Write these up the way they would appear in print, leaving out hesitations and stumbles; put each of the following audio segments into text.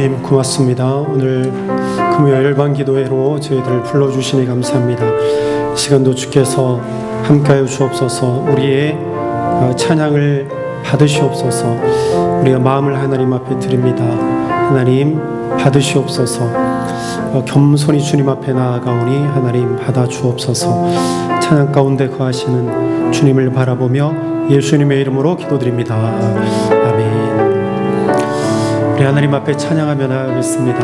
하나님 고맙습니다. 오늘 금요일 열방 기도회로 저희들을 불러주시니 감사합니다. 이 시간도 주께서 함께하여 주옵소서. 우리의 찬양을 받으시옵소서. 우리가 마음을 하나님 앞에 드립니다. 하나님 받으시옵소서. 겸손히 주님 앞에 나아가오니 하나님 받아 주옵소서. 찬양 가운데 거하시는 주님을 바라보며 예수님의 이름으로 기도드립니다. 아멘. 우리 하나님 앞에 찬양하며 나아가겠습니다.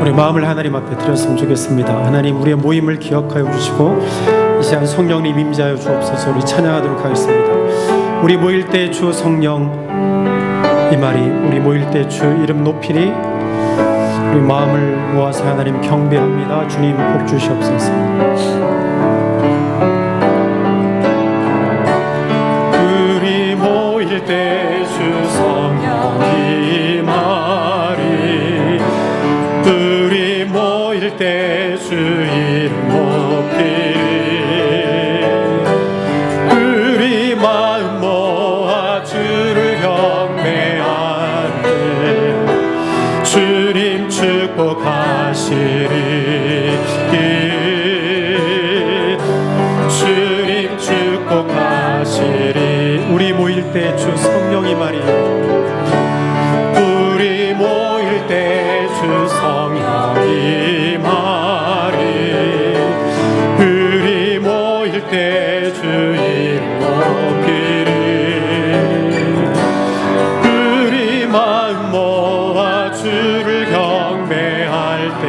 우리 마음을 하나님 앞에 드렸으면 좋겠습니다. 하나님 우리의 모임을 기억하여 주시고 이 시간 성령님 임재하여 주옵소서. 우리 찬양하도록 하겠습니다. 우리 모일 때 주 성령 이 말이 우리 모일 때 주 이름 높이니 우리 마음을 모아서 하나님 경배합니다. 주님 복 주시옵소서. 우리 모일 때 주 성령 이 말이 우리 모일 때 주 이름 높이니 우리 마음 모아 주를 경배하되 주님 축복하시리 주님 축복하시리. 우리 모일 때 주 성령이 말이 우리 모일 때 주 성령이 말이 우리 모일 때 주 이름 높이리 우리 마음 모아 주를 경배할 때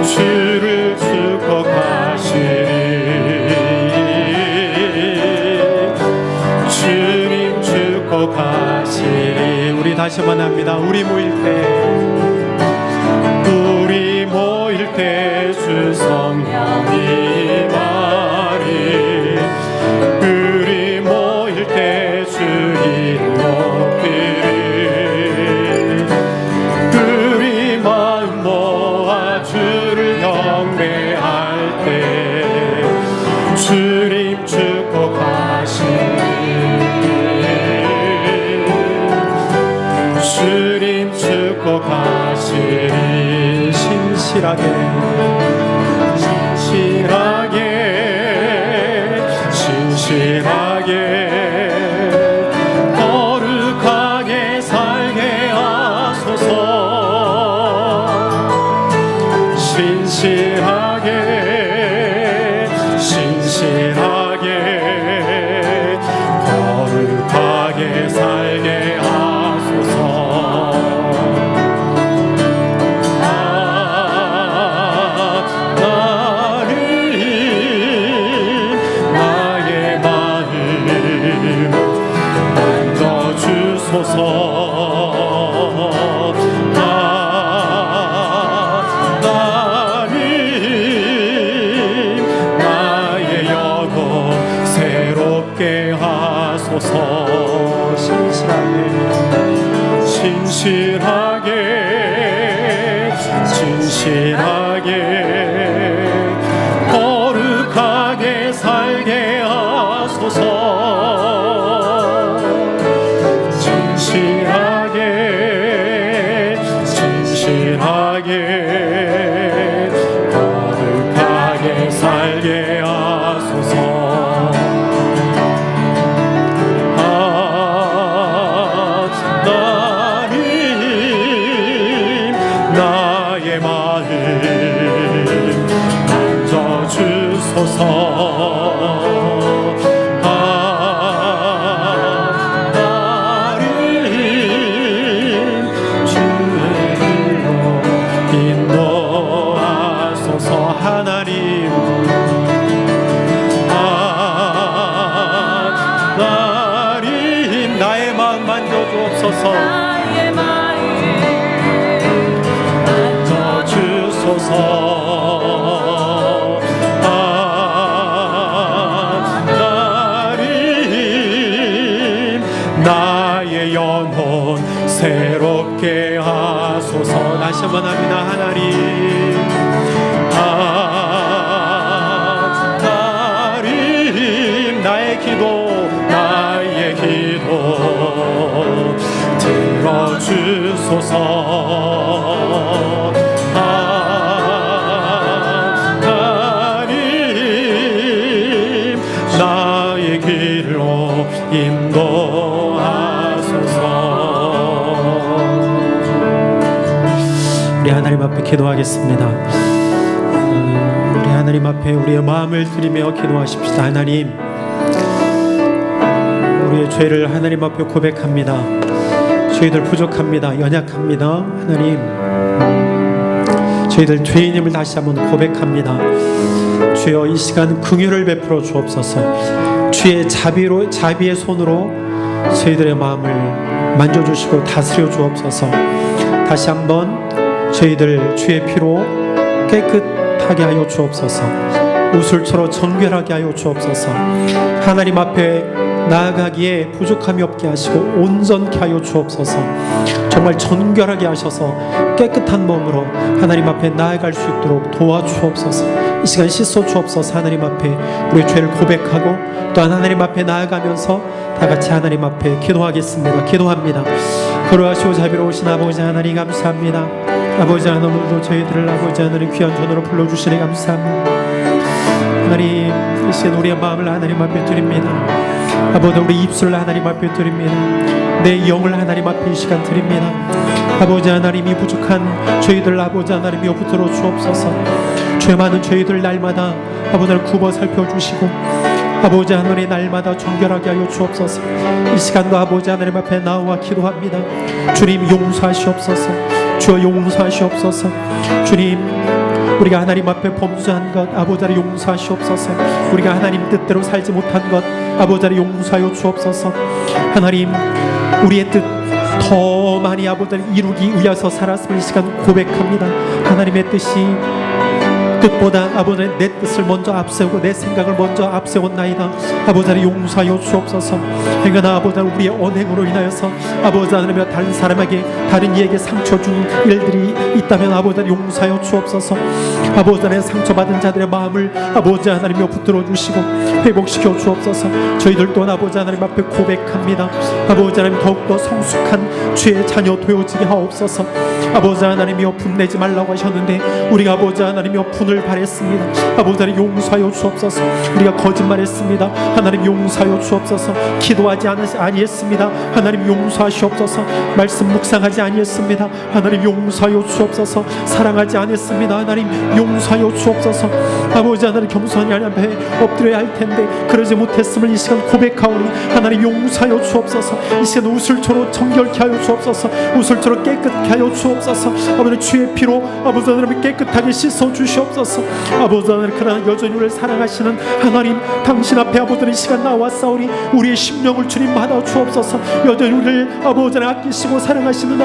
주를 축복하시리 주님 축복하시리. 우리 다시 한번 합니다. 우리 모일 때 주 성령이 말이 우리 모일 때 주 이름 높이리 우리 마음 모아 주를 경배할 때 주님 축복하시리 주님 축복하시리. 신실하게 거룩하게 살게 하소서. 신실하게 거룩하게 살게 하소서. 하나님 나의 영혼 새롭게 하소서. 진실하게 거룩하게 살게 하소서. 진실하게 거룩하게 살게 하소서. 하나님 나의 마음 만져주소서. 하나님 나의 마음 만져주옵소서. 만져주소서. 하나님 나의 영혼 새롭게 하소서. 다시 한번 합니다. 하나님 나의 기도 주소서. 하나님 나의 길로 인도하소서. 우리 하나님 앞에 기도하겠습니다. 우리 하나님 앞에 우리의 마음을 드리며 기도하십시다. 하나님, 우리의 죄를 하나님 앞에 고백합니다. 저희들 부족합니다. 연약합니다. 하나님, 저희들 죄인임을 다시 한번 고백합니다. 주여, 이 시간 긍휼을 베풀어 주옵소서. 주의 자비의 손으로 저희들의 마음을 만져주시고 다스려 주옵소서. 다시 한번 저희들 주의 피로 깨끗하게 하여 주옵소서. 우슬처럼 정결하게 하여 주옵소서. 하나님 앞에 나아가기에 부족함이 없게 하시고 온전케 하여 주옵소서. 정말 정결하게 하셔서 깨끗한 몸으로 하나님 앞에 나아갈 수 있도록 도와주옵소서. 이 시간 씻어 주옵소서. 하나님 앞에 우리의 죄를 고백하고 또한 하나님 앞에 나아가면서 다 같이 하나님 앞에 기도하겠습니다. 기도합니다. 그러하시고 자비로우신 아버지 하나님 감사합니다. 아버지 하나님, 오늘도 저희들을 아버지 하나님 귀한 전으로 불러주시니 감사합니다. 하나님, 이 시간 우리의 마음을 하나님 앞에 드립니다. 아버지, 우리 입술을 하나님 앞에 드립니다. 내 영을 하나님 앞에 이 시간 드립니다. 아버지 하나님이 부족한 저희들 아버지 하나님이여 붙들어 주옵소서. 죄 많은 저희들 날마다 아버지를 굽어 살펴주시고 아버지 하나님 날마다 정결하게 하여 주옵소서. 이 시간도 아버지 하나님 앞에 나와 기도합니다. 주님 용서하시옵소서. 주여 용서하시옵소서. 주님, 우리가 하나님 앞에 범죄한 것 아버지를 용서하시옵소서. 우리가 하나님 뜻대로 살지 못한 것 아버지를 용서하여 주옵소서. 하나님, 우리의 뜻 더 많이 아버지를 이루기 위해서 살았음을 이 시간 고백합니다. 하나님의 뜻이 뜻보다 아버지 내 뜻을 먼저 앞세우고 내 생각을 먼저 앞세웠나이다. 아버지를 용서하여 주옵소서. 행여나 아버지 우리의 언행으로 인하여서 아버지 하나님 다른 사람에게 다른 이에게 상처 준 일들이 있다면 아버지를 용서하여 주옵소서. 아버지 하나님 상처받은 자들의 마음을 아버지 하나님이여 붙들어 주시고 회복시켜 주옵소서. 저희들 또한 아버지 하나님 앞에 고백합니다. 아버지 하나님 더욱더 성숙한 주의 자녀 되어지게 하옵소서. 아버지 하나님이여 분내지 말라고 하셨는데 우리가 아버지 하나님이여 분을 바랬습니다. 아버지 하나님 용서하여 주옵소서. 우리가 거짓말했습니다. 하나님 용서하여 주옵소서. 기도하지 아니했습니다. 하나님 용서하시옵소서. 말씀 묵상하지 아니했습니다. 하나님 용서하여 주옵소서. 사랑하지 않았습니다. 하나님 용서하여 주옵소서. 아버지 하나님 겸손히 하나님 앞에 엎드려야 할 텐데 그러지 못했음을 이 시간 고백하오니 하나님 용서하여 주옵소서. 이 시간 우슬초로 정결케 하여 주옵소서. 우슬초로 깨끗케 하여 주옵소서. 아버지 주의 피로 아버지 하나님 깨끗하게 씻어 주시옵소서. 아버지 하나님, 그러나 여전히 우리를 사랑하시는 하나님, 당신 앞에 아버지 이 시간 나왔사오니 우리의 심령을 주님 받아 주옵소서. 여전히 우리를 아버지 하나님 아끼시고 사랑하시는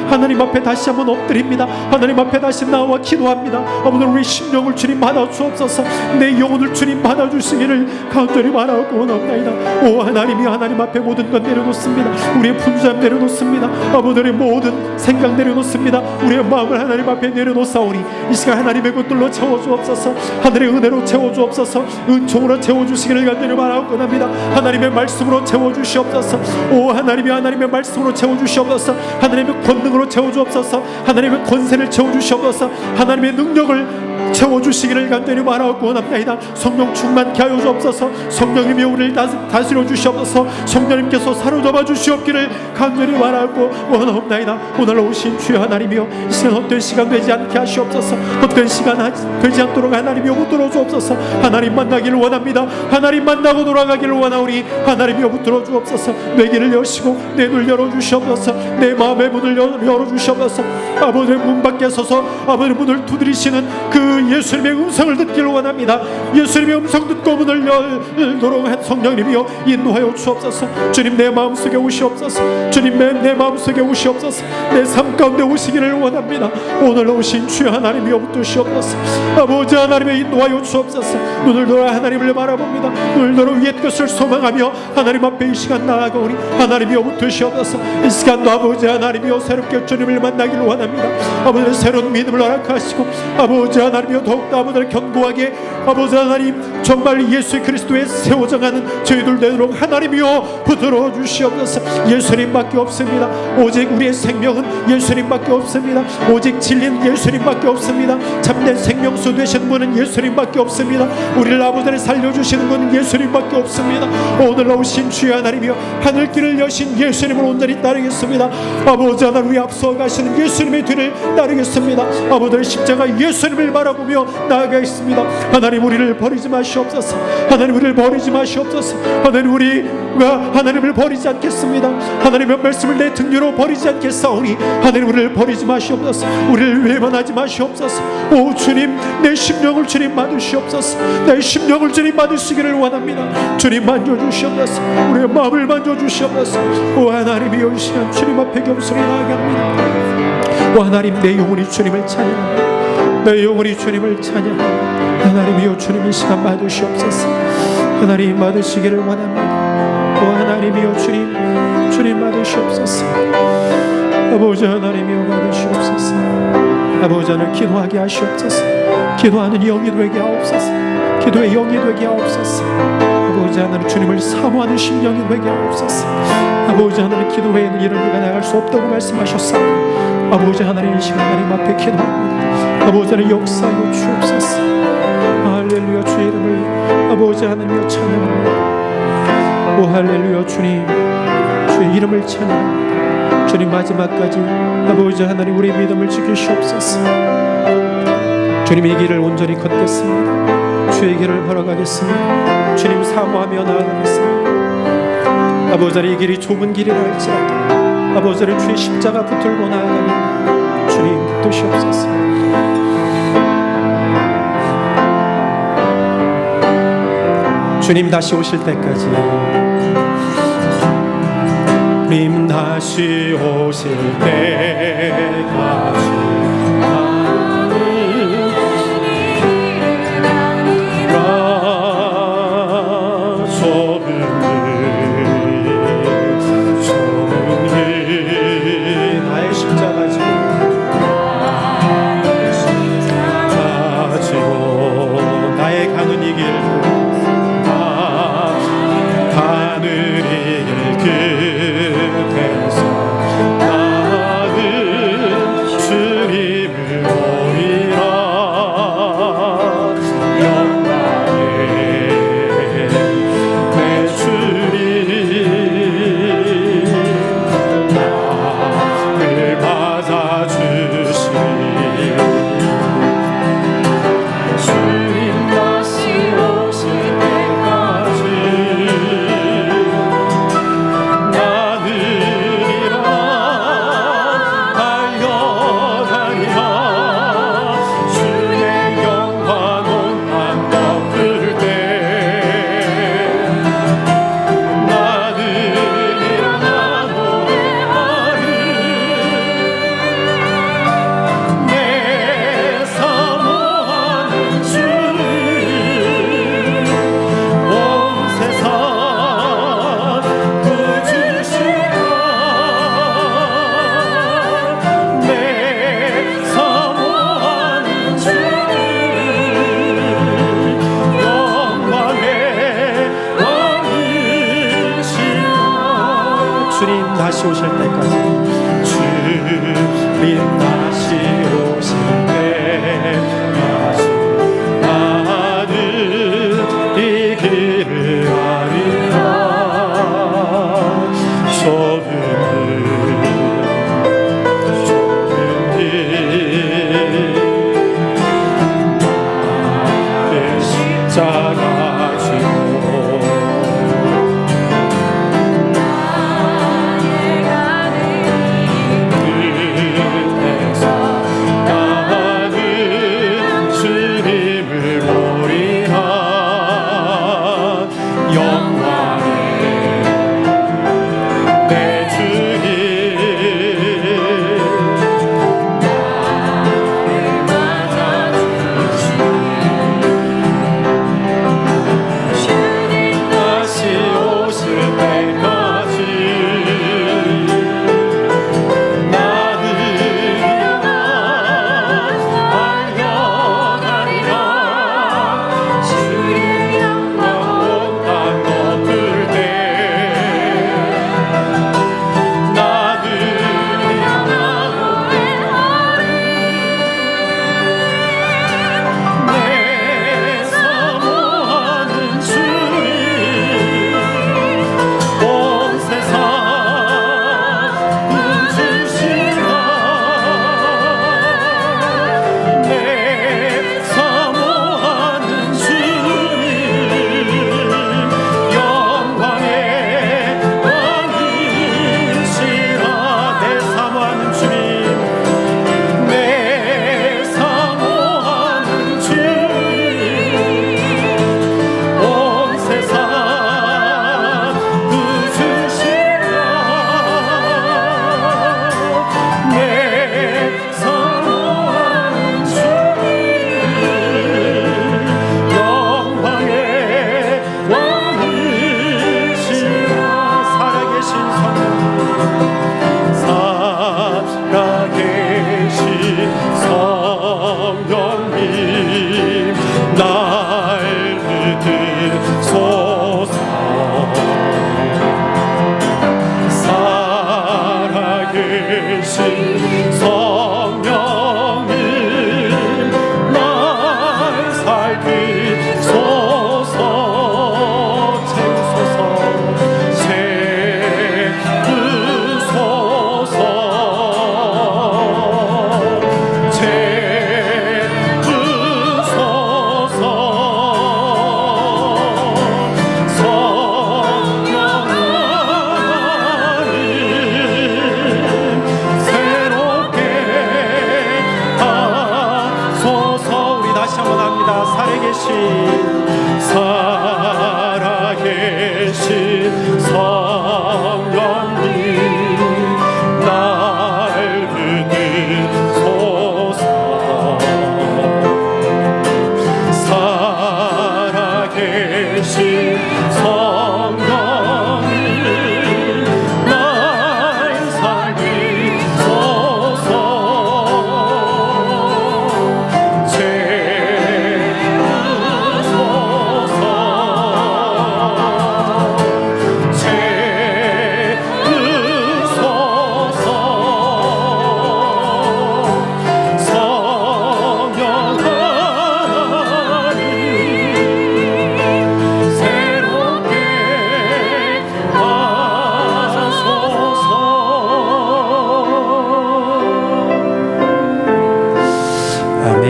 하나님 앞에 다시 한번 엎드립니다. 하나님 앞에 다시 나와 기도합니다. 아버지 우리 심령을 주님 받아 주옵소서. 내 영혼을 주님 받아 주시기를 간절히 바라고 원합니다. 오 하나님이 하나님 앞에 모든 것 내려놓습니다. 우리의 분주함 내려놓습니다. 아버지의 모든 생각 내려놓습니다. 우리의 마음을 하나님 앞에 내려놓사오니 이 시간 하나님의 것들로 채워주옵소서. 하늘의 은혜로 채워주옵소서. 은총으로 채워주시기를 간절히 바라고 원합니다. 하나님의 말씀으로 채워주시옵소서. 오 하나님이 하나님의 말씀으로 채워주시옵소서. 하나님의 권능으로 채워주옵소서. 하나님의 권세를 채워주시옵소서. 하나님의 능력을 채워주시기를 간절히 바라고 원합니다. 성령 충만케 하여 주옵소서. 성령님이 우리를 다스려 주시옵소서. 성령님께서 사로잡아 주시옵기를 간절히 바라고 원합니다. 오늘 오신 주여 하나님이여, 이 시간 헛된 시간 되지 않게 하시옵소서. 헛된 시간 되지 않도록 하나님이여 붙들어 주옵소서. 하나님 만나기를 원합니다. 하나님 만나고 돌아가기를 원하오니 하나님이여 붙들어 주옵소서. 내 길을 여시고 내 눈을 열어주시옵소서. 내 마음의 문을 열어주시옵소서. 아버지의 문 밖에 서서 아버지의 문을 두드리시는 그 예수님의 음성을 듣기를 원합니다. 예수님의 음성 듣고 문을 열도록 성령님이여 인도하여 주옵소서. 주님 내 마음속에 오시옵소서. 주님 내 마음속에 오시옵소서. 내 삶 가운데 오시기를 원합니다. 오늘 오신 주여 하나님이여 붙드시옵소서. 아버지 하나님의 인도하여 주옵소서. 눈을 들어 하나님을 바라봅니다. 눈을 들어 위의 것을 소망하며 하나님 앞에 이 시간 나아가오니 하나님이여 붙드시옵소서. 이 시간도 아버지 하나님이여 새롭게 주님을 만나기를 원합니다. 아버지 새로운 믿음을 허락하시고 아버지 하나님 하나님이여 더욱더 아버지를 견고하게 아버지 하나님 정말 예수 그리스도의 세워져가는 저희들 되도록 하나님이여 붙들어 주시옵소서. 예수님밖에 없습니다. 오직 우리의 생명은 예수님밖에 없습니다. 오직 진리는 예수님밖에 없습니다. 참된 생명수 되시는 분은 예수님밖에 없습니다. 우리를 아버지를 살려주시는 분은 예수님밖에 없습니다. 오늘 오신 주의 하나님이여 하늘길을 여신 예수님을 온전히 따르겠습니다. 아버지 하나님 우리 앞서 가시는 예수님의 뒤를 따르겠습니다. 아버지의 십자가 예수님을 바라보며 나아가겠습니다. 하나님 우리를 버리지 마시옵소서. 하나님 우리를 버리지 마시옵소서. 하나님 우리가 하나님을 버리지 않겠습니다. 하나님의 말씀을 내 등 위로 버리지 않겠사오니 하나님 우리를 버리지 마시옵소서. 우리를 외면하지 마시옵소서. 오 주님 내 심령을 주님 만주시옵소서. 내 심령을 주님 만드시기를 원합니다. 주님 만져주시옵소서. 우리의 마음을 만져주시옵소서. 오 하나님이여 이 시간 주님 앞에 겸손히 나아갑니다. 오 하나님 내 영혼이 주님을 찬양합니다. 내 영혼이 주님을 찬양합니다. 하나님이여 주님 이 시간 받으시옵소서. 하나님 받으시기를 원합니다. 오 하나님이여 주님 받으시옵소서. 아버지 하나님이여 받으시옵소서. 아버지 하나님 기도하게 하시옵소서. 기도하는 영이 되게 하옵소서. 기도의 영이 되게 하옵소서. 아버지 하나님 주님을 사모하는 심령이 되게 하옵소서. 아버지 하나님 기도 외에는 이런 일가 나갈 수 없다고 말씀하셨사오니 아버지 하나님 이 시간 하나님 앞에 기도합니다. 아버지 하나님 역사하여 주옵소서. 할렐루야 주의 이름을 아버지 하나님이여 찬양합니다. 오 할렐루야 주님 주의 이름을 찬양합니다. 주님 마지막까지 아버지 하나님 우리의 믿음을 지키시옵소서. 주님의 길을 온전히 걷겠습니다. 주의 길을 걸어가겠습니다. 주님 사모하며 나아가겠습니다. 아버지 하나님 이 길이 좁은 길이라 할지라도 아버지 하나님 주의 십자가 붙들고 나아가니 주님 붙드시옵소서. 주님 다시 오실 때까지 주님 다시 오실 때까지 나의 십자가 지고 나의 가는 이 길 다시 오실 때까지 주님 다시 오실 때까지 나는 이 길을 가리라. 좁은 길 나의 십자가 지고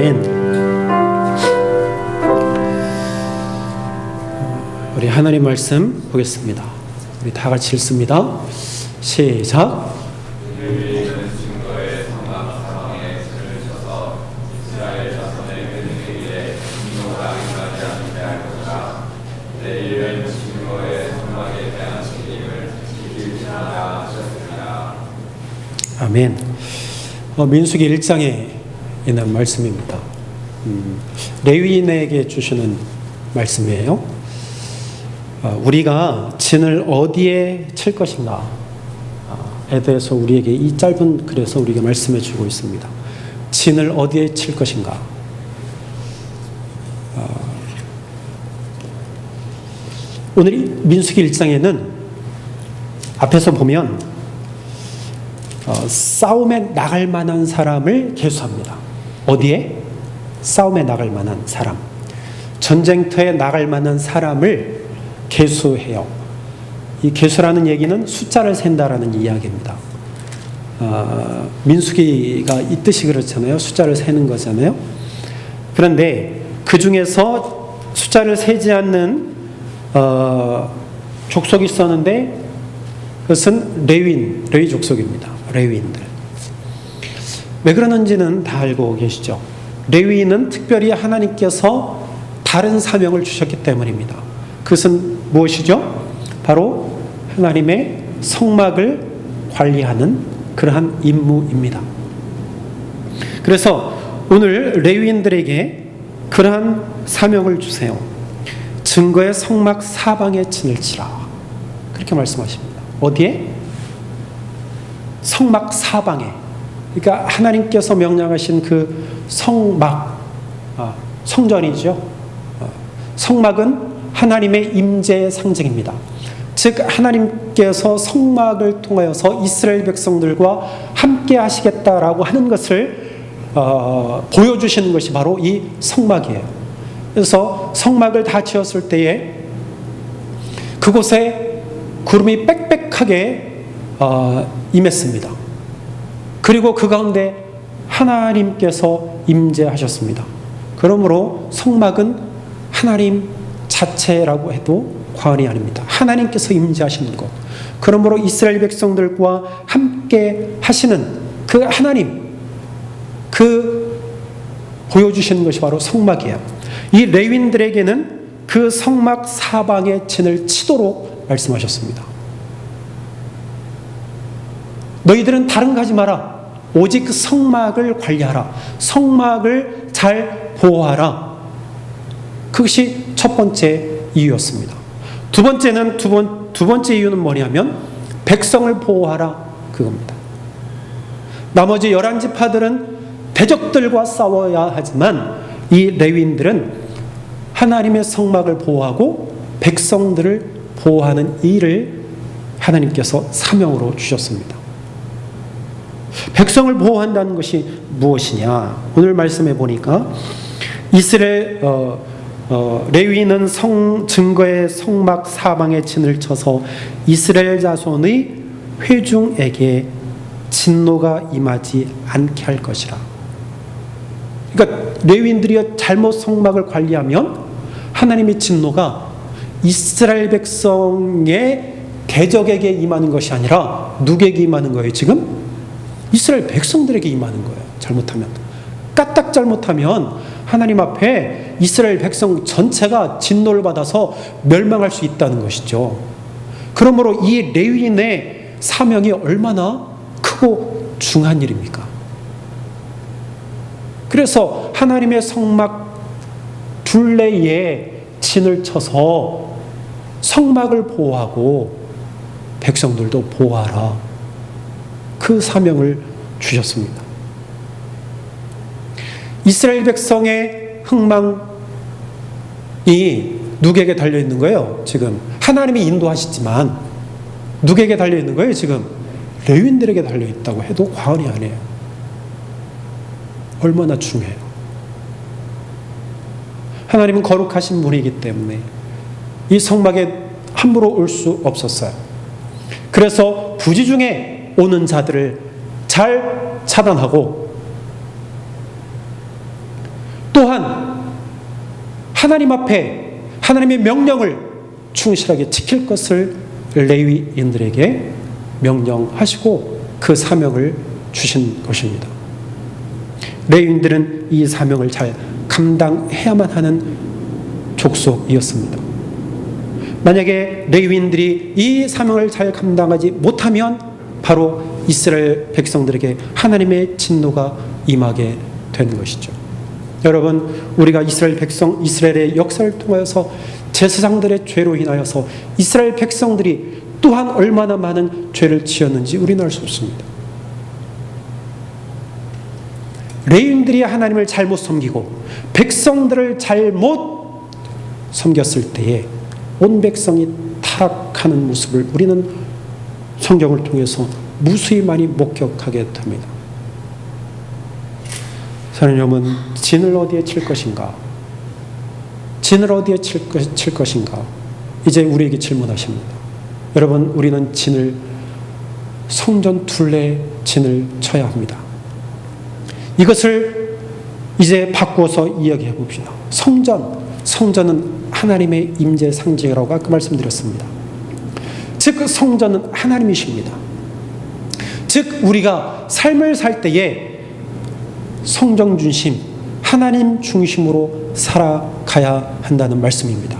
아멘. 우리 하나님 말씀 보겠습니다. 우리 다 같이 읽습니다. 시작. 아멘. 민수기 1장에 있는 말씀입니다. 레위인에게 주시는 말씀이에요. 우리가 진을 어디에 칠 것인가에 대해서 우리에게 이 짧은 글에서 우리에게 말씀해 주고 있습니다. 진을 어디에 칠 것인가. 오늘 민수기 1장에는 앞에서 보면 싸움에 나갈 만한 사람을 계수합니다. 어디에? 싸움에 나갈 만한 사람. 전쟁터에 나갈 만한 사람을 계수해요. 이 계수라는 얘기는 숫자를 센다라는 이야기입니다. 민수기가 이 뜻이 그렇잖아요. 숫자를 세는 거잖아요. 그런데 그 중에서 숫자를 세지 않는 족속이 있었는데 그것은 레위 족속입니다. 레위인들. 왜 그러는지는 다 알고 계시죠. 레위인은 특별히 하나님께서 다른 사명을 주셨기 때문입니다. 그것은 무엇이죠? 바로 하나님의 성막을 관리하는 그러한 임무입니다. 그래서 오늘 레위인들에게 그러한 사명을 주세요. 증거의 성막 사방에 진을 치라. 그렇게 말씀하십니다. 어디에? 성막 사방에. 그러니까 하나님께서 명령하신 그 성막, 성전이죠. 성막은 하나님의 임재의 상징입니다. 즉 하나님께서 성막을 통하여서 이스라엘 백성들과 함께 하시겠다라고 하는 것을 보여주시는 것이 바로 이 성막이에요. 그래서 성막을 다 지었을 때에 그곳에 구름이 빽빽하게 임했습니다. 그리고 그 가운데 하나님께서 임재하셨습니다. 그러므로 성막은 하나님 자체라고 해도 과언이 아닙니다. 하나님께서 임재하시는 것. 그러므로 이스라엘 백성들과 함께 하시는 그 하나님, 그 보여주시는 것이 바로 성막이에요. 이 레위인들에게는 그 성막 사방에 진을 치도록 말씀하셨습니다. 너희들은 다른 거 하지 마라. 오직 그 성막을 관리하라. 성막을 잘 보호하라. 그것이 첫 번째 이유였습니다. 두 번째는 두 번째 이유는 뭐냐면 백성을 보호하라 그겁니다. 나머지 11지파들은 대적들과 싸워야 하지만 이 레위인들은 하나님의 성막을 보호하고 백성들을 보호하는 일을 하나님께서 사명으로 주셨습니다. 백성을 보호한다는 것이 무엇이냐? 오늘 말씀해 보니까 이스라엘 레위인은 증거의 성막 사방에 진을 쳐서 이스라엘 자손의 회중에게 진노가 임하지 않게 할 것이라. 그러니까 레위인들이 잘못 성막을 관리하면 하나님의 진노가 이스라엘 백성의 대적에게 임하는 것이 아니라 누구에게 임하는 거예요? 지금 이스라엘 백성들에게 임하는 거예요. 잘못하면. 까딱 잘못하면 하나님 앞에 이스라엘 백성 전체가 진노를 받아서 멸망할 수 있다는 것이죠. 그러므로 이 레위인의 사명이 얼마나 크고 중한 일입니까? 그래서 하나님의 성막 둘레에 진을 쳐서 성막을 보호하고 백성들도 보호하라. 그 사명을 주셨습니다. 이스라엘 백성의 흥망이 누구에게 달려있는 거예요? 지금 하나님이 인도하시지만 누구에게 달려있는 거예요? 지금 레위인들에게 달려있다고 해도 과언이 아니에요. 얼마나 중요해요. 하나님은 거룩하신 분이기 때문에 이 성막에 함부로 올 수 없었어요. 그래서 부지 중에 오는 자들을 잘 차단하고 하나님 앞에 하나님의 명령을 충실하게 지킬 것을 레위인들에게 명령하시고 그 사명을 주신 것입니다. 레위인들은 이 사명을 잘 감당해야만 하는 족속이었습니다. 만약에 레위인들이 이 사명을 잘 감당하지 못하면 바로 이스라엘 백성들에게 하나님의 진노가 임하게 되는 것이죠. 여러분, 우리가 이스라엘 백성, 이스라엘의 역사를 통하여서 제사장들의 죄로 인하여서 이스라엘 백성들이 또한 얼마나 많은 죄를 지었는지 우리는 알 수 없습니다. 레위인들이 하나님을 잘못 섬기고 백성들을 잘못 섬겼을 때에 온 백성이 타락하는 모습을 우리는 성경을 통해서 무수히 많이 목격하게 됩니다. 사랑하는 여러분, 진을 어디에 칠 것인가? 진을 어디에 칠 것인가? 이제 우리에게 질문하십니다. 여러분, 우리는 진을 성전 둘레 진을 쳐야 합니다. 이것을 이제 바꾸어서 이야기해 봅시다. 성전은 하나님의 임재 상징이라고 아까 말씀드렸습니다. 즉 성전은 하나님이십니다. 즉 우리가 삶을 살 때에 성전 중심, 하나님 중심으로 살아가야 한다는 말씀입니다.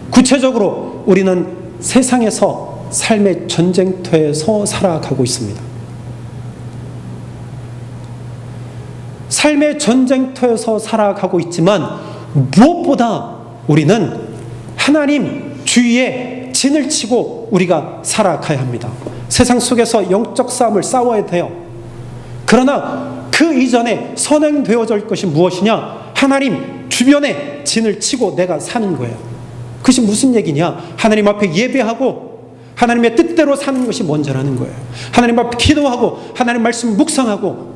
구체적으로 우리는 세상에서 삶의 전쟁터에서 살아가고 있습니다. 삶의 전쟁터에서 살아가고 있지만 무엇보다 우리는 하나님 주위에 진을 치고 우리가 살아가야 합니다. 세상 속에서 영적 싸움을 싸워야 돼요. 그러나 그 이전에 선행되어져 올 것이 무엇이냐? 하나님 주변에 진을 치고 내가 사는 거예요. 그것이 무슨 얘기냐? 하나님 앞에 예배하고 하나님의 뜻대로 사는 것이 먼저라는 거예요. 하나님 앞에 기도하고 하나님 말씀 묵상하고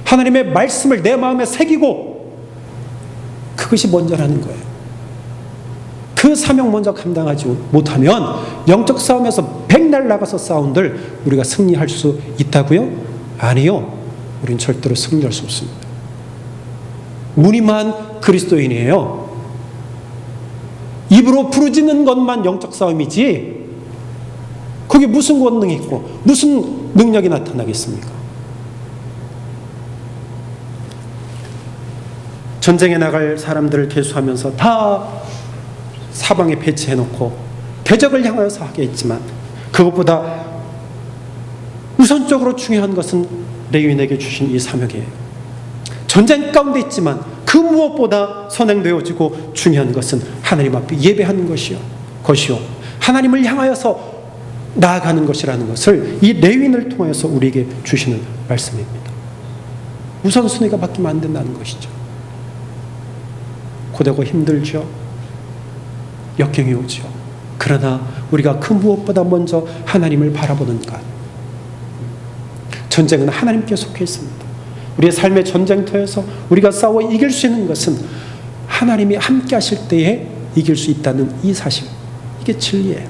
하나님의 말씀을 내 마음에 새기고 그것이 먼저라는 거예요. 그 사명 먼저 감당하지 못하면 영적 싸움에서 백날 나가서 싸운들 우리가 승리할 수 있다고요? 아니요. 우린 절대로 승리할 수 없습니다. 무늬만 그리스도인이에요. 입으로 부르짖는 것만 영적 싸움이지 거기에 무슨 권능이 있고 무슨 능력이 나타나겠습니까? 전쟁에 나갈 사람들을 계수하면서 다 사방에 배치해놓고 대적을 향하여서 하게 했지만 그것보다 우선적으로 중요한 것은 레위인에게 주신 이 사명이에요. 전쟁 가운데 있지만 그 무엇보다 선행되어지고 중요한 것은 하나님 앞에 예배하는 것이요 하나님을 향하여서 나아가는 것이라는 것을 이 레위인을 통해서 우리에게 주시는 말씀입니다. 우선순위가 바뀌면 안 된다는 것이죠. 고되고 힘들죠. 역경이 오죠. 그러나 우리가 그 무엇보다 먼저 하나님을 바라보는 것. 전쟁은 하나님께 속해 있습니다. 우리의 삶의 전쟁터에서 우리가 싸워 이길 수 있는 것은 하나님이 함께 하실 때에 이길 수 있다는 이 사실. 이게 진리예요.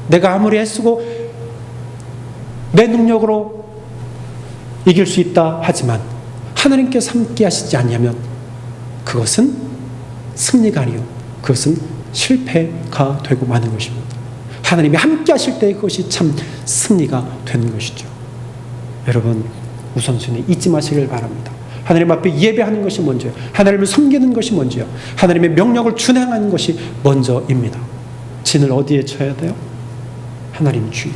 내가 아무리 애쓰고 내 능력으로 이길 수 있다 하지만 하나님께서 함께 하시지 않으면 그것은 승리가 아니요 그것은 실패가 되고 마는 것입니다. 하나님이 함께 하실 때 그것이 참 승리가 되는 것이죠. 여러분, 우선순위 잊지 마시길 바랍니다. 하나님 앞에 예배하는 것이 먼저요. 하나님을 섬기는 것이 먼저요. 하나님의 명령을 준행하는 것이 먼저입니다. 진을 어디에 쳐야 돼요? 하나님 주위에,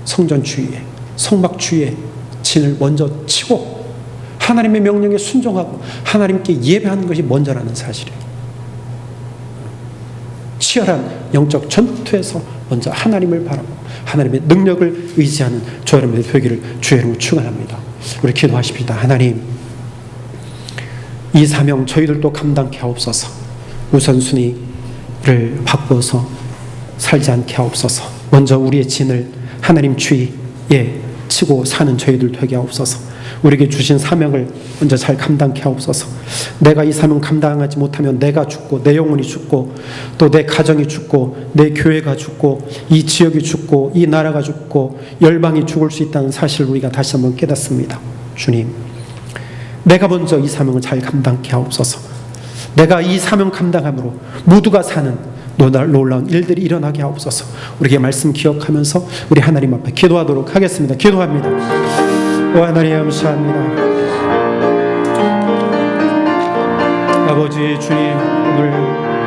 성전 주위에, 성막 주위에 진을 먼저 치고 하나님의 명령에 순종하고 하나님께 예배하는 것이 먼저라는 사실이에요. 치열한 영적 전투에서 먼저 하나님을 바라보고 하나님의 능력을 의지하는 저 여러분의 되기를 주의 이름으로 축원합니다. 우리 기도하십시다. 하나님, 이 사명 저희들도 감당케 하옵소서. 우선순위를 바꿔서 살지 않게 하옵소서. 먼저 우리의 진을 하나님 주위에 치고 사는 저희들 되게 하옵소서. 우리에게 주신 사명을 먼저 잘 감당케 하옵소서. 내가 이 사명 감당하지 못하면 내가 죽고 내 영혼이 죽고 또 내 가정이 죽고 내 교회가 죽고 이 지역이 죽고 이 나라가 죽고 열방이 죽을 수 있다는 사실을 우리가 다시 한번 깨닫습니다. 주님, 내가 먼저 이 사명을 잘 감당케 하옵소서. 내가 이 사명 감당함으로 모두가 사는 놀라운 일들이 일어나게 하옵소서. 우리에게 말씀 기억하면서 우리 하나님 앞에 기도하도록 하겠습니다. 기도합니다. 오 하나님 감사합니다. 아버지 주님, 오늘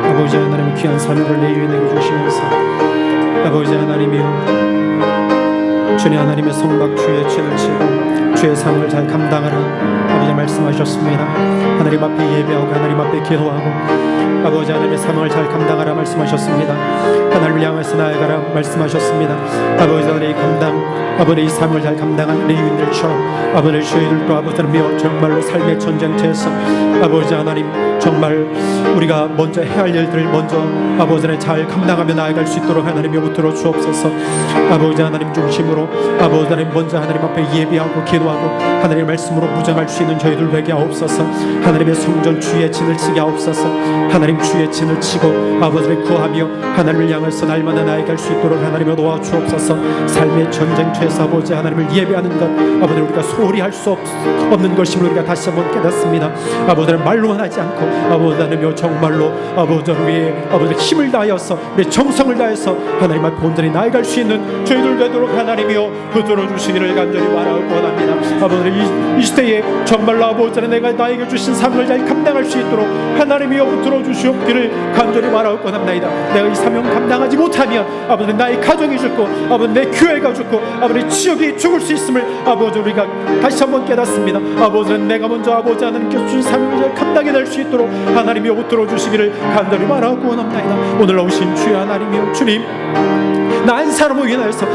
아버지 하나님의 귀한 사명을 내 유인에게 주시면서 아버지 하나님이여, 주님 하나님의 성막 주의 진을 치고 주의 사명을 잘 감당하라 아버지 말씀하셨습니다. 하나님 앞에 예배하고 하나님 앞에 기도하고 아버지 하나님의 사명을 잘 감당하라 말씀하셨습니다. 하나님을 향해서 나아가라 말씀하셨습니다. 아버지 하나님의 아버지 이 사명을 잘 감당한 레위인들처럼 아버지 저희들도 아버지 하나님 정말로 삶의 전쟁터에서 아버지 하나님 정말 우리가 먼저 해야 할 일들을 먼저 아버지 하나님 잘 감당하며 나아갈 수 있도록 하나님이 붙들어 주옵소서. 아버지 하나님 중심으로 아버지 하나님 먼저 하나님 앞에 예배하고 기도하고 하나님의 말씀으로 무장할 수 있는 저희들 되게 하옵소서. 하나님의 성전 주의 진을 치게 하옵소서. 하나님 주의 진을 치고 아버지를 구하며 하나님을 향해서 날마다 나아갈 수 있도록 하나님을 도와주옵소서. 삶의 전쟁터에서 아버지 하나님을 예배하는 것 아버지 우리가 소홀히 할 수 없는 것임을 우리가 다시 한번 깨닫습니다. 아버지는 말로만 하지 않고 아버지 하나님이여 정말로 아버지를 위해 아버지 힘을 다하여서 우리 정성을 다해서 하나님 앞에 온전히 나아갈 수 있는 저희들 되도록 하나님이여 붙들어 주시기를 간절히 바라고 원합니다. 아버지 이 시대에 정말로 아버지 내가 나에게 주신 사명을 잘 감당할 수 있도록 하나님이여 붙들어 주시옵기를 간절히 바라고 원합니다. 내가 이 사명 감당하지 못하면 아버지 나의 가정이 죽고 아버지 내 교회가 죽고 아버지 지역이 죽을 수 있음을 아버지 우리가 다시 한번 깨닫습니다. 아버지는 내가 먼저 아버지 하나님께 주신 사명을 잘 감당해낼 수 있도록 하나님이여 붙들어 주시기를 간절히 바라고 원합니다. 오늘 오신 주여 하나님이여 주님, 나 한 사람으로 인하여서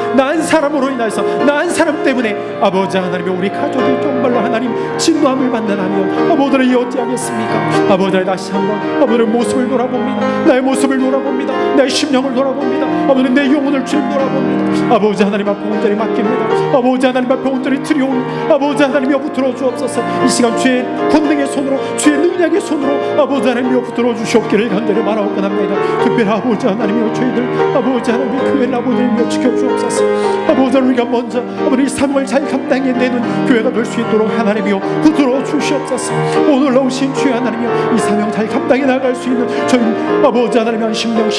나 한 사람 때문에 아버지 하나님이여 우리 가족이 정말로 하나님 진노함을 받는다면 아버지를 어찌하겠습니까? 아버지를 다시 한번 아버지의 모습을 돌아봅니다. 나의 모습을 돌아봅니다. 나의 심령을 돌아봅니다. 아버지 내 영혼을 주님 돌아봅니다. 아버지 하나님 앞에 온전히 맡깁니다. 아버지 하나님 앞에 온전히 드려오니 아버지 하나님이여 붙들어 주옵소서. 이 시간 주의 권능의 손으로 주의 능력의 손으로 아버지 하나님이여 붙들어 주시옵기를 간절히 바라옵고 합니다. 특별히 아버지 하나님이여 저희들 아버지 하나님의 교회를 아버지님이여 지켜주옵소서. 아버지 우리가 먼저 아버지 사명을 잘 감당해내는 교회가 될 수 있도록 하나님이여 붙들어 주시옵소서. 오늘 나오신 주의 하나님이여 이 사명 잘 감당해 나갈 수 있는 저희 아버지 하나님의 심령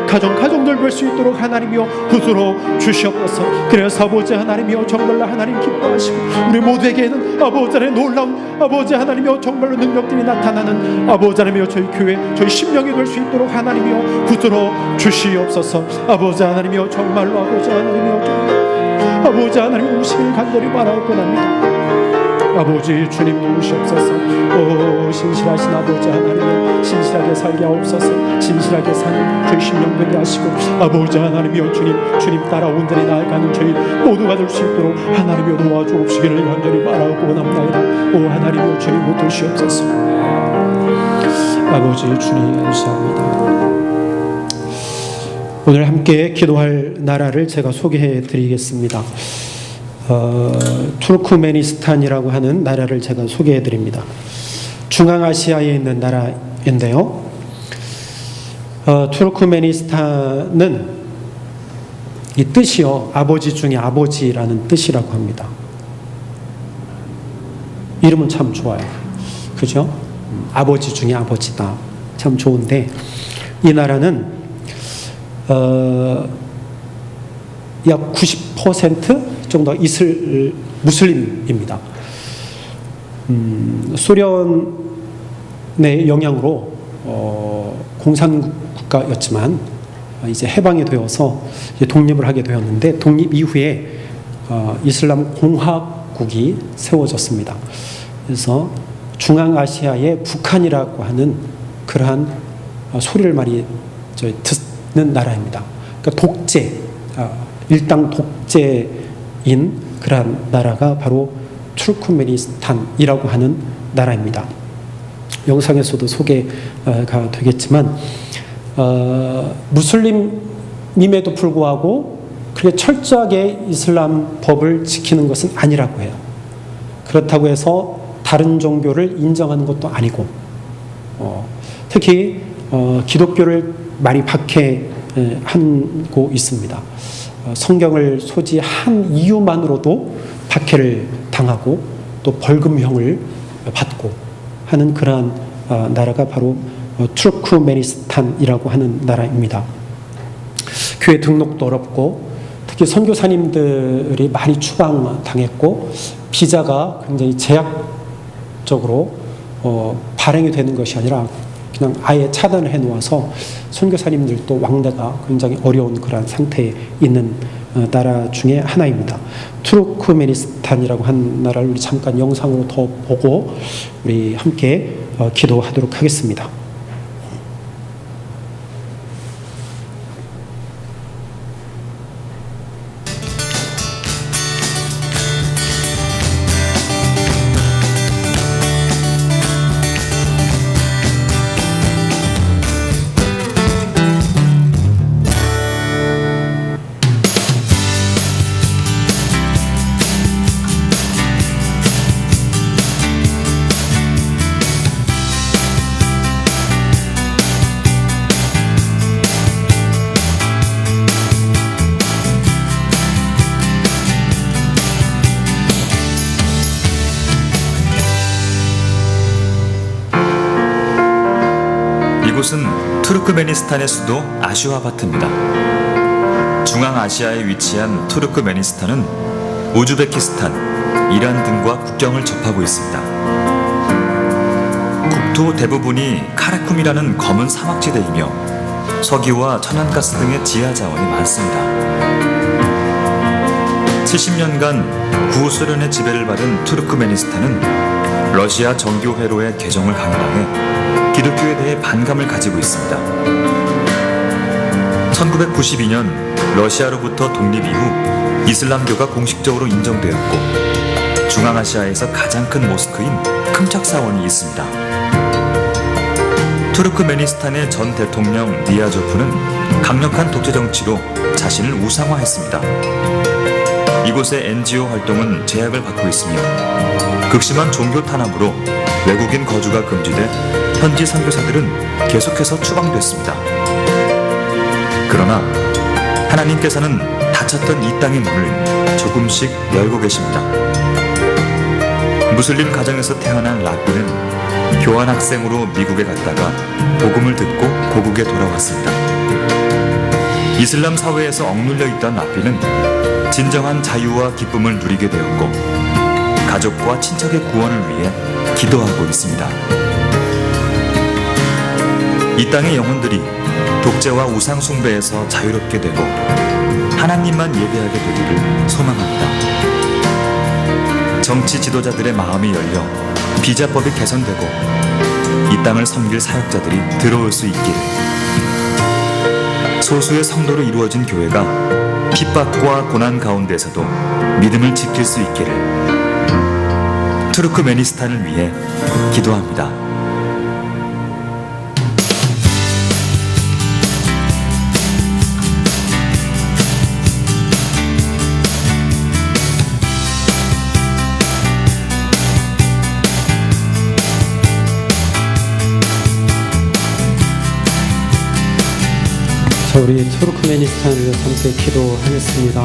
가정들 될 수 있도록 하나님이여 붙들어 주시옵소서. 그래서 아버지 하나님이여 정말로 하나님 기뻐하시고 우리 모두에게는 아버지 하나님 놀라운 아버지 하나님이여 정말로 능력들이 나타나는 아버지 하나님이여 저희 교회 저희 심령이 될 수 있도록 하나님이여 붙들어 주시옵소서. 아버지 하나님이여 정말로 아버지 하나님 오시길 간절히 바라고 합니다. 아버지 주님 오시옵소서. 오 신실하신 아버지 하나님 신실하게 살게 하옵소서. 진실하게 사는 저희 심령 되게 하시고 아버지 하나님이여 주님 따라 온전히 나아가는 저희 모두가 될 수 있도록 하나님이여 도와주옵시기를 간절히 바라고 원합니다. 오 하나님이여 주님 붙드시옵소서. 아버지 주님 감사합니다. 오늘 함께 기도할 나라를 제가 소개해 드리겠습니다. 투르크메니스탄이라고 하는 나라를 제가 소개해 드립니다. 중앙아시아에 있는 나라인데요. 투르크메니스탄은 이 뜻이요 아버지 중에 아버지라는 뜻이라고 합니다. 이름은 참 좋아요. 그죠? 아버지 중에 아버지다. 참 좋은데 이 나라는 약 90% 정도 무슬림입니다. 소련의 영향으로 공산 국가였지만 이제 해방이 되어서 이제 독립을 하게 되었는데 독립 이후에 이슬람 공화국이 세워졌습니다. 그래서 중앙아시아의 북한이라고 하는 그러한 소리를 많이 듣는 나라입니다. 그러니까 독재, 일당 독재인 그러한 나라가 바로 투르크메니스탄이라고 하는 나라입니다. 영상에서도 소개가 되겠지만 무슬림임에도 불구하고 그렇게 철저하게 이슬람 법을 지키는 것은 아니라고 해요. 그렇다고 해서 다른 종교를 인정하는 것도 아니고 특히 기독교를 많이 박해하고 있습니다. 성경을 소지한 이유만으로도 박해를 당하고 또 벌금형을 받고 하는 그러한 나라가 바로 투르크메니스탄이라고 하는 나라입니다. 교회 등록도 어렵고 특히 선교사님들이 많이 추방당했고 비자가 굉장히 제약적으로 발행이 되는 것이 아니라 그냥 아예 차단을 해놓아서 선교사님들도 왕래가 굉장히 어려운 그런 상태에 있는 나라 중에 하나입니다. 투르크메니스탄이라고 한 나라를 우리 잠깐 영상으로 더 보고 우리 함께 기도하도록 하겠습니다. 이곳은 투르크메니스탄의 수도 아슈하바트입니다. 중앙아시아에 위치한 투르크메니스탄은 우즈베키스탄, 이란 등과 국경을 접하고 있습니다. 국토 대부분이 카라쿰이라는 검은 사막지대이며 석유와 천연가스 등의 지하 자원이 많습니다. 70년간 구소련의 지배를 받은 투르크메니스탄은 러시아 정교회로의 개정을 강요당해 기독교에 대해 반감을 가지고 있습니다. 1992년 러시아로부터 독립 이후 이슬람교가 공식적으로 인정되었고 중앙아시아에서 가장 큰 모스크인 큼착사원이 있습니다. 투르크메니스탄의 전 대통령 니아조프는 강력한 독재 정치로 자신을 우상화했습니다. 이곳의 NGO 활동은 제약을 받고 있으며 극심한 종교 탄압으로 외국인 거주가 금지돼 현지 선교사들은 계속해서 추방됐습니다. 그러나 하나님께서는 닫혔던 이 땅의 문을 조금씩 열고 계십니다. 무슬림 가정에서 태어난 라피는 교환학생으로 미국에 갔다가 복음을 듣고 고국에 돌아왔습니다. 이슬람 사회에서 억눌려 있던 라피는 진정한 자유와 기쁨을 누리게 되었고 가족과 친척의 구원을 위해 기도하고 있습니다. 이 땅의 영혼들이 독재와 우상 숭배에서 자유롭게 되고 하나님만 예배하게 되기를 소망합니다. 정치 지도자들의 마음이 열려 비자법이 개선되고 이 땅을 섬길 사역자들이 들어올 수 있기를, 소수의 성도로 이루어진 교회가 핍박과 고난 가운데서도 믿음을 지킬 수 있기를 투르크메니스탄을 위해 기도합니다. 우리 투르크메니스탄을 위해서 함께 기도하겠습니다.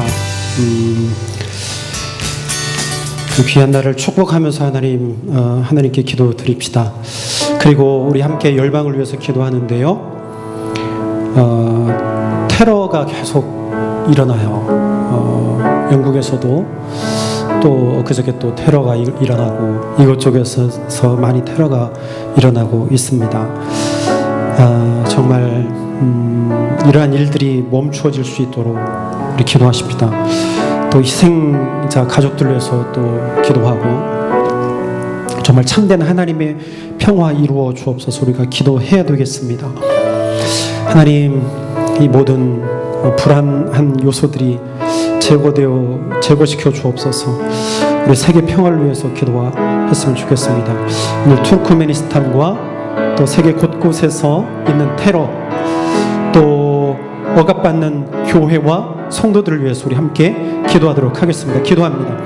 귀한 날을 축복하면서 하나님께 기도 드립시다. 그리고 우리 함께 열방을 위해서 기도하는데요. 테러가 계속 일어나요. 영국에서도 또 그저께 또 테러가 일어나고 이곳저곳에서 많이 테러가 일어나고 있습니다. 정말 이러한 일들이 멈추어질 수 있도록 우리 기도하십니다. 또 희생자 가족들 위해서 또 기도하고 정말 참된 하나님의 평화 이루어 주옵소서. 우리가 기도해야 되겠습니다. 하나님, 이 모든 불안한 요소들이 제거시켜 주옵소서. 우리 세계 평화를 위해서 기도했으면 좋겠습니다. 오늘 투르크메니스탄과 또 세계 곳곳에서 있는 테러, 또 억압받는 교회와 성도들을 위해서 우리 함께 기도하도록 하겠습니다. 기도합니다.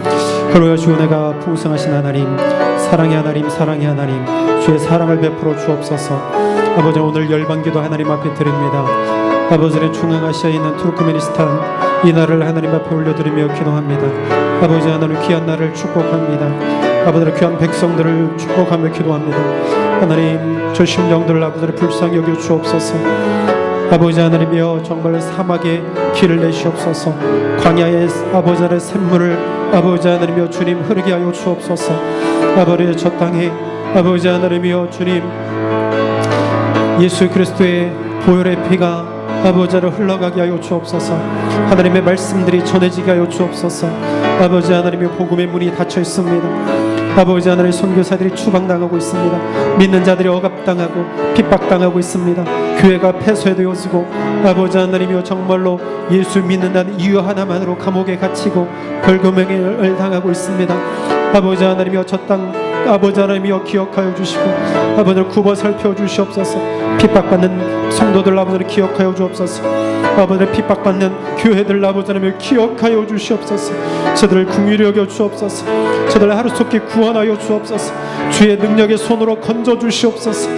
그러나 주 은혜가 풍성하신 하나님, 사랑의 하나님, 사랑의 하나님, 주의 사랑을 베풀어 주옵소서. 아버지, 오늘 열방기도 하나님 앞에 드립니다. 아버지의 중앙아시아에 있는 투르크메니스탄, 이 날을 하나님 앞에 올려드리며 기도합니다. 아버지, 하나님 귀한 날을 축복합니다. 아버지의 귀한 백성들을 축복하며 기도합니다. 하나님, 저 심령들을 아버지의 불쌍히 여겨 주옵소서. 아버지 하나님이여, 정말 사막에 길을 내시옵소서. 광야의 아버지의 샘물을 아버지 하나님이여 주님 흐르게 하여 주옵소서. 아버지의 저 땅에 아버지 하나님이여 주님, 예수 그리스도의 보혈의 피가 아버지를 흘러가게 하여 주옵소서. 하나님의 말씀들이 전해지게 하여 주옵소서. 아버지 하나님의 복음의 문이 닫혀 있습니다. 아버지 하나님, 선교사들이 추방당하고 있습니다. 믿는 자들이 억압당하고 핍박당하고 있습니다. 교회가 폐쇄되어지고 아버지 하나님이여 정말로 예수 믿는다는 이유 하나만으로 감옥에 갇히고 벌금형을 당하고 있습니다. 아버지 하나님이여 저 땅 아버지 하나님이여 기억하여 주시고 아버지를 굽어 살펴 주시옵소서. 핍박받는 성도들 아버지를 기억하여 주옵소서. 아버지를 핍박받는 교회들 아버지 하나님을 기억하여 주시옵소서. 저들을 긍휼히 여겨 주옵소서. 저들을 하루속히 구원하여 주옵소서. 주의 능력의 손으로 건져 주시옵소서.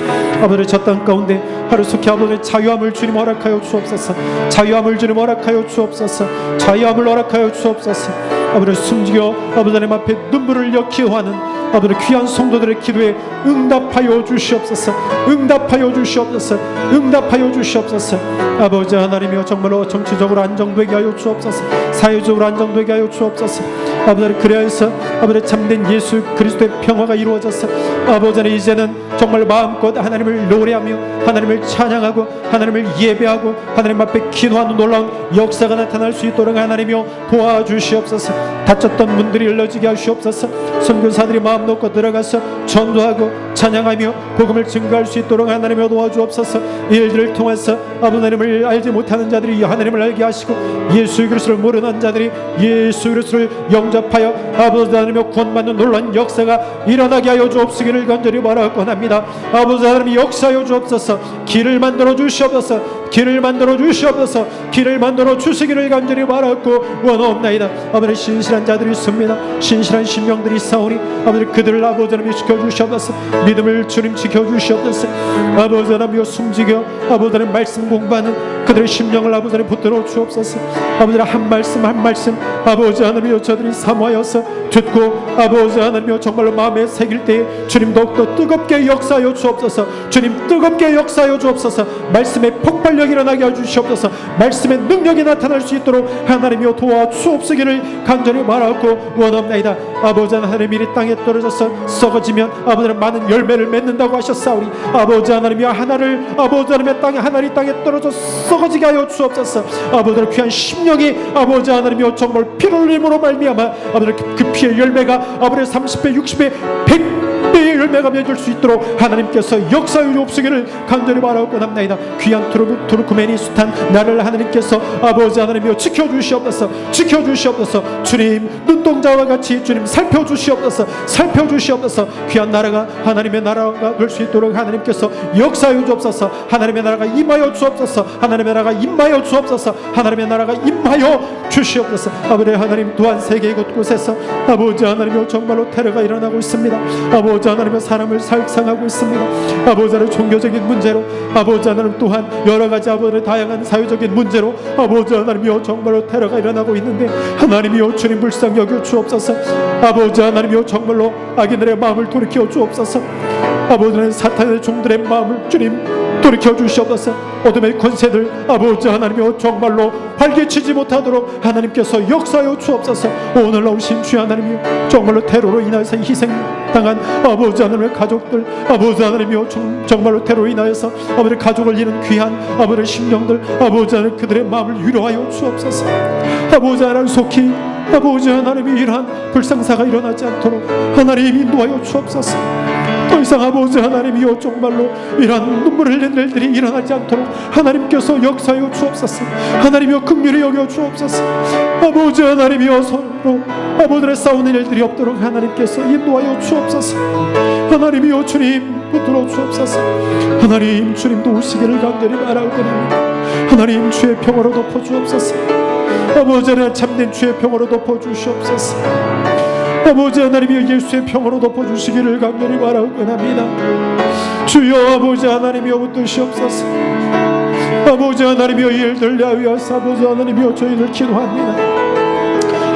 아버지 저 땅 가운데 하루속히 아버지 자유함을 주님 허락하여 주옵소서. 자유함을 주님 허락하여 주옵소서. 자유함을 허락하여 주옵소서. 아버지 숨지겨 아버지 하나님 앞에 눈물을 역기워하는 아버지 귀한 성도들의 기도에 응답하여 주시옵소서. 응답하여 주시옵소서. 응답하여 주시옵소서. 아버지 하나님이여 정말로 정치적으로 안정되게 하여 주옵소서. 사회적으로 안정되게 하여 주옵소서. 아버지 그래야해서 아버지 참된 예수 그리스도의 평화가 이루어져서 아버지는 이제는 정말 마음껏 하나님을 노래하며 하나님을 찬양하고 하나님을 예배하고 하나님 앞에 기도하는 놀라운 역사가 나타날 수 있도록 하나님이여 도와주시옵소서. 닫혔던 문들이 열려지게 하시옵소서. 선교사들이 마음 놓고 들어가서 전도하고 찬양하며 복음을 증거할 수 있도록 하나님이여 도와주옵소서. 이 일들을 통해서 아버지 하나님을 알지 못하는 자들이 하나님을 알게 하시고 예수 그리스도를 모르는 자들이 예수 그리스도를 영접하여 아버지 하나님이여 구원받는 놀라운 역사가 일어나게 하여 주옵시기를 간절히 바라고 합니다. 아버지 하나님 역사하여 주옵소서. 길을 만들어 주시옵소서. 길을 만들어 주시옵소서. 길을 만들어 주시기를 간절히 바라고 원하옵나이다. 아버지 신실한 자들이 있습니다. 신실한 심령들이 있사오니 아버지 그들을 아버지 하나님 지켜주시옵소서. 믿음을 주님 지켜주시옵소서. 아버지 하나님 숨지겨 아버지 하나님 말씀 공부하는 그들의 심령을 아버지 하나님 붙들어 주옵소서. 아버지 한 말씀 한 말씀 아버지 하나님 저들이 사모하여서 듣고 아버지 하나님 정말로 마음에 새길 때에 주님 더욱더 뜨겁게 역사하여 주옵소서. 주님 뜨겁게 역사하여 주옵소서. 말씀의 폭발력이 일어나게 해 주시옵소서. 말씀의 능력이 나타날 수 있도록 하나님이여 도와주옵시기를 간절히 바라고 원합니다. 아버지 하나님 이 땅에 떨어져서 썩어지면 아버지 하나님 많은 열매를 맺는다고 하셨사오니 아버지 하나님이여 하나를 아버지 하나님의 땅에 하나님 땅에 떨어져 썩어지게 하여 주옵소서. 아버지 하나님 귀한 심령이 아버지 하나님이여 정말 피를 흘림으로 말미암아 아버지 그 피의 열매가 아버지 30배 60배 100배의 열매가 맺을 수 있도록 하나님께서 역사해 주옵시기를 간절히 바라고 합니다. 귀한 투르크메니 수탄 나를 하나님께서 아버지 하나님이여 지켜주시옵소서. 지켜주시옵소서. 주님 눈동자와 같이 주님 살펴주시옵소서. 살펴주시옵소서. 귀한 나라가 하나님의 나라가 될 수 있도록 하나님께서 역사해 주옵소서. 하나님의 나라가 임하여 주옵소서. 하나님의 나라가 임하여 주옵소서. 하나님의 나라가 임하여 주시옵소서. 아버지 하나님 또한 세계 곳곳에서 아버지 하나님이여 정말로 테러가 일어나고 있습니다. 아버지 하나님의 사람을 살상하고 있습니다. 아버지 하나님 종교적인 문제로 아버지 하나님 또한 여러가지 아버지 다양한 사회적인 문제로 아버지 하나님이여 정말로 테러가 일어나고 있는데 하나님이여 주님 불쌍히 여겨 주옵소서. 아버지 하나님이여 정말로 악인들의 마음을 돌이켜 주옵소서. 아버지 하나님 사탄의 종들의 마음을 주님 돌이켜 주시옵소서. 어둠의 권세들 아버지 하나님이여 정말로 활개치지 못하도록 하나님께서 역사하여 주옵소서. 오늘 나오신 주 하나님이여 정말로 테러로 인하여서 희생당한 아버지 하나님의 가족들 아버지 하나님이여 정말로 테러로 인하여서 아버지 가족을 잃은 귀한 아버지 심령들 아버지 하나님 그들의 마음을 위로하여 주옵소서. 아버지 하나님 속히 아버지 하나님이 이러한 불상사가 일어나지 않도록 하나님 인도하여 주옵소서. 더 이상 아버지 하나님이여 정말로 이러한 눈물 흘리는 일들이 일어나지 않도록 하나님께서 역사하여 주옵소서. 하나님이여 긍휼히 여겨 주옵소서. 아버지 하나님이여 서로 아버지를 싸우는 일들이 없도록 하나님께서 인도하여 주옵소서. 하나님이여 주님 붙들어 주옵소서. 하나님 주님도 오시기를 간절히 바라옵니다. 하나님 주의 평화로 덮어 주옵소서. 아버지 하나님 참된 주의 평화로 덮어 주시옵소서. 아버지 하나님이여 예수의 평화로 덮어주시기를 간절히 바라옵나이다. 주여 아버지 하나님이여 붙드시옵소서. 아버지 하나님이여 이 일들 위하여서 아버지 하나님이여 저희들 기도합니다.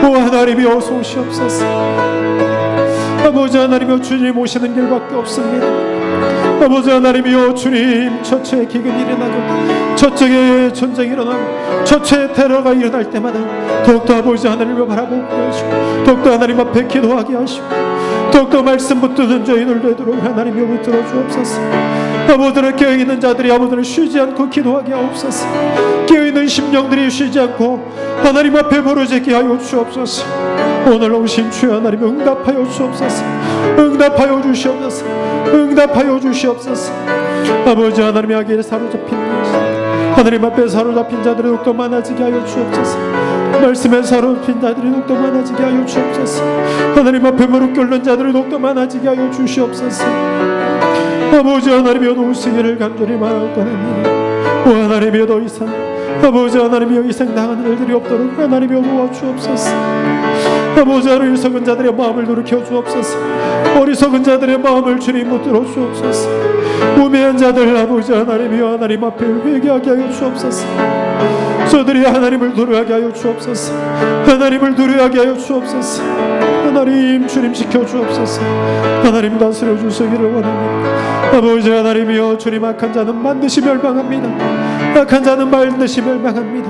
오 하나님이여 어서 오시옵소서. 아버지 하나님이여 주님 오시는 길밖에 없습니다. 아버지 하나님이여 주님 저처에 기근이 일어나고 저쪽에 전쟁이 일어나고 저처에 테러가 일어날 때마다 더욱더 아버지 하나님을 바라보게 하시고 더욱더 하나님 앞에 기도하게 하시고 더욱더 말씀 붙드는 저희들 되도록 하나님이여 붙들어 주옵소서. 아버지는 깨어있는 자들이 아버지는 쉬지 않고 기도하게 하옵소서. 깨어있는 심령들이 쉬지 않고 하나님 앞에 부르짖게 하여 주옵소서. 오늘 오신 주여 하나님 응답하여 주옵소서. 응답하여 주시옵소서. 응답하여 주시옵소서. 아버지 하나님의 악에 사로잡힌 하나님 앞에 사로잡힌 자들이 더욱더 많아지게 하여 주옵소서. 말씀에 사로잡힌 자들이 더욱더 많아지게 하여 주옵소서. 하나님 앞에 무릎 꿇는 자들이 더욱더 많아지게 하여 주시옵소서. 아버지 하나님이여 도우시기를 간절히 바라옵나이다. 오 하나님이여 더 이상 아버지 하나님이여 희생당하는 일들이 없도록 하나님이여 도와주옵소서. 아버지 어리석은 자들의 마음을 돌이켜 주옵소서. 어리석은 자들의 마음을 주님 붙들어 주옵소서. 우매한 자들 아버지 하나님이여 하나님 앞에 회개하게 하여 주옵소서. 저들이 하나님을 두려워하게 하여 주옵소서. 하나님을 두려워하게 하여 주옵소서. 하나님 주님 지켜 주옵소서. 하나님 다스려 주시기를 원합니다. 아버지 하나님이여 주님 악한 자는 반드시 멸망합니다. 악한 자는 반드시 멸망합니다.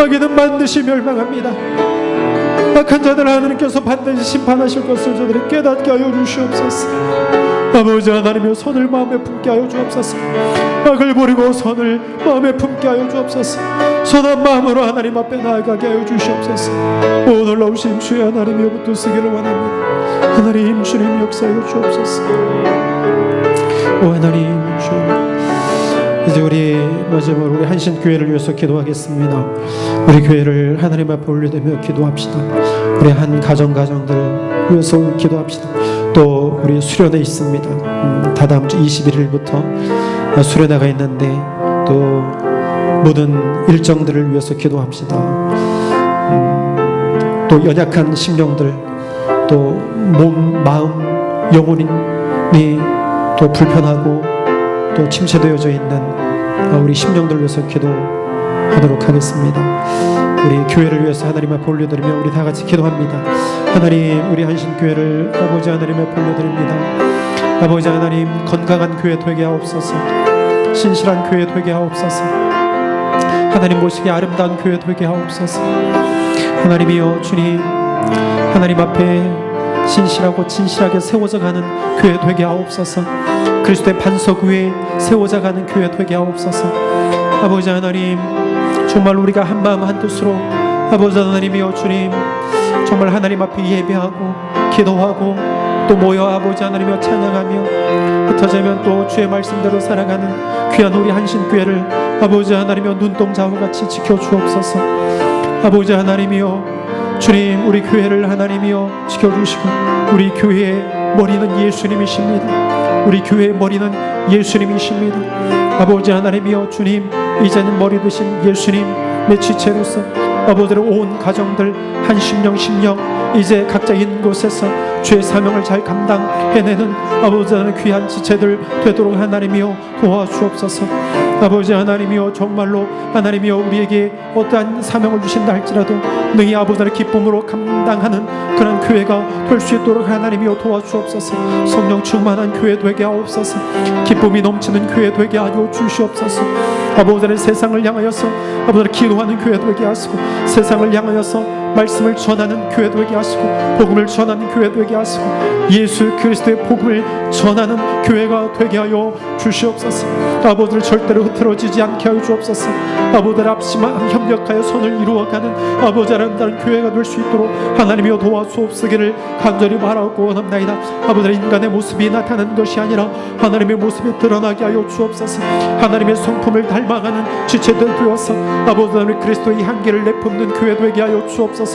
악인은 반드시 멸망합니다. 악한 자들 하나님께서 반드시 심판하실 것을 저들이 깨닫게 하여 주시옵소서. 아버지 하나님이여 선을 마음에 품게 하여 주옵소서. 악을 버리고 선을 마음에 품게 하여 주옵소서. 선한 마음으로 하나님 앞에 나아가게 하여 주시옵소서. 오 놀라우신 주의 하나님이여 붙드시기를 원합니다. 하나님 주님 역사하여 주옵소서. 오 하나님 주님 이제 우리 마지막으로 우리 한신교회를 위해서 기도하겠습니다. 우리 교회를 하나님 앞에 올려드리며 기도합시다. 우리 한 가정들을 위해서 기도합시다. 또 우리 수련회 있습니다. 다다음 주 21일부터 수련회가 있는데 또 모든 일정들을 위해서 기도합시다. 또 연약한 심령들 또 몸, 마음, 영혼이 또 불편하고 또 침체되어져 있는 우리 심령들을 위해서 기도하도록 하겠습니다. 우리 교회를 위해서 하나님 앞에 올려드리며 우리 다 같이 기도합니다. 하나님 우리 한신교회를 아버지 하나님 앞에 올려드립니다. 아버지 하나님 건강한 교회 되게 하옵소서. 신실한 교회 되게 하옵소서. 하나님 보시기에 아름다운 교회 되게 하옵소서. 하나님이여 주님 하나님 앞에 신실하고 진실하게 세워져 가는 교회 되게 하옵소서. 그리스도의 반석 위에 세워져 가는 교회 되게 하옵소서. 아버지 하나님 정말 우리가 한 마음 한 뜻으로 아버지 하나님이여 주님 정말 하나님 앞에 예배하고 기도하고 또 모여 아버지 하나님이여 찬양하며 흩어지면 또 주의 말씀대로 살아가는 귀한 우리 한신교회를 아버지 하나님이여 눈동자와 같이 지켜주옵소서. 아버지 하나님이여 주님 우리 교회를 하나님이여 지켜주시고 우리 교회의 머리는 예수님이십니다. 우리 교회의 머리는 예수님이십니다. 아버지 하나님이여 주님 이제는 머리 되신 예수님의 지체로서 아버지를 온 가정들 한 심령 이제 각자 있는 곳에서 주의 사명을 잘 감당해내는 아버지 하나님 귀한 지체들 되도록 하나님이여 도와주옵소서. 아버지 하나님이여 정말로 하나님이여 우리에게 어떠한 사명을 주신다 할지라도 능히 아버지의 기쁨으로 감당하는 그런 교회가 될 수 있도록 하나님이여 도와주옵소서. 성령 충만한 교회 되게 하옵소서. 기쁨이 넘치는 교회 되게 하여 주시옵소서. 아버지의 세상을 향하여서 아버지를 기도하는 교회 되게 하시고 세상을 향하여서 말씀을 전하는 교회 되게 하시고 복음을 전하는 교회 되게 하시고 예수 그리스도의 복음을 전하는 교회가 되게 하여 주시옵소서. 아버지를 절대로 흐트러지지 않게 하여 주옵소서. 아버지를 앞시만 협력하여 선을 이루어가는 아버지 아름다운 교회가 될 수 있도록 하나님이여 도와주옵시기를 간절히 바라고 원합나이다. 아버지의 인간의 모습이 나타나는 것이 아니라 하나님의 모습이 드러나게 하여 주옵소서. 하나님의 성품을 닮아가는 지체들 되어서 아버지 하나님 그리스도의 향기를 내뿜는 교회 되게 하여 주옵소서.